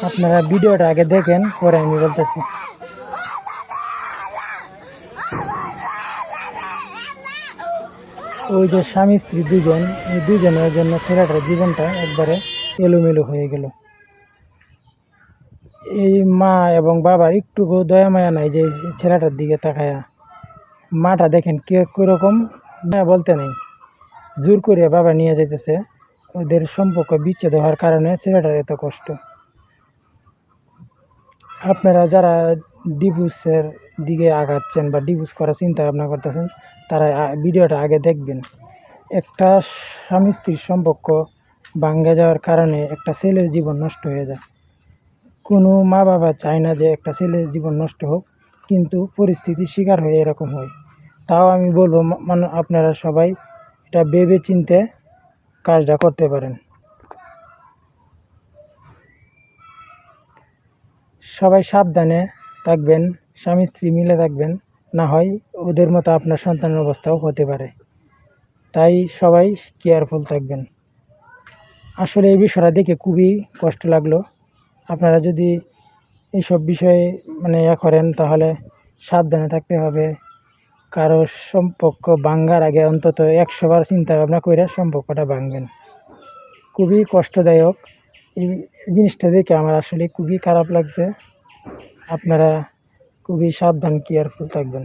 আপনারা ভিডিওটা আগে দেখেন, পরে আমি বলতেছি। ওই যে স্বামী স্ত্রী দুজন, এই দুজনের জন্য ছেলেটার জীবনটা একবারে এলোমেলো হয়ে গেল। এই মা এবং বাবার একটু দয়া মায়া নাই যে ছেলেটার দিকে তাকায়া। মাটা দেখেন কিরকম, না বলতে নেই, জোর করে বাবা নিয়ে যাইতেছে। ওদের সম্পর্ক বিচ্ছেদ হওয়ার কারণে ছেলেটার এত কষ্ট। আপনারা যারা ডিভোর্সের দিকে আগাচ্ছেন বা ডিভোর্স করার চিন্তা ভাবনা করতেছেন, তারা ভিডিওটা আগে দেখবেন। একটা স্বামী স্ত্রীর সম্পর্ক ভাঙ্গে যাওয়ার কারণে একটা ছেলের জীবন নষ্ট হয়ে যায়। কোনো মা বাবা চায় না যে একটা ছেলের জীবন নষ্ট হোক, কিন্তু পরিস্থিতির শিকার হয়ে এরকম হয়। তাও আমি বলবো আপনারা সবাই এটা ভেবে চিন্তে কাজটা করতে পারেন। সবাই সাবধানে থাকবেন, স্বামী স্ত্রী মিলে থাকবেন, না হয় ওদের মতো আপনার সন্তানের অবস্থাও হতে পারে। তাই সবাই কেয়ারফুল থাকবেন। আসলে এই বিষয়টা দেখে খুবই কষ্ট লাগলো। আপনারা যদি এইসব বিষয়ে করেন, তাহলে সাবধানে থাকতে হবে। কারো সম্পর্ক ভাঙ্গার আগে অন্তত 100 বার চিন্তা ভাবনা করে সম্পর্কটা ভাঙবেন। খুবই কষ্টদায়ক এই জিনিসটা দেখে আমার আসলে খুবই খারাপ লাগছে। আপনারা খুবই সাবধান, কেয়ারফুল থাকবেন।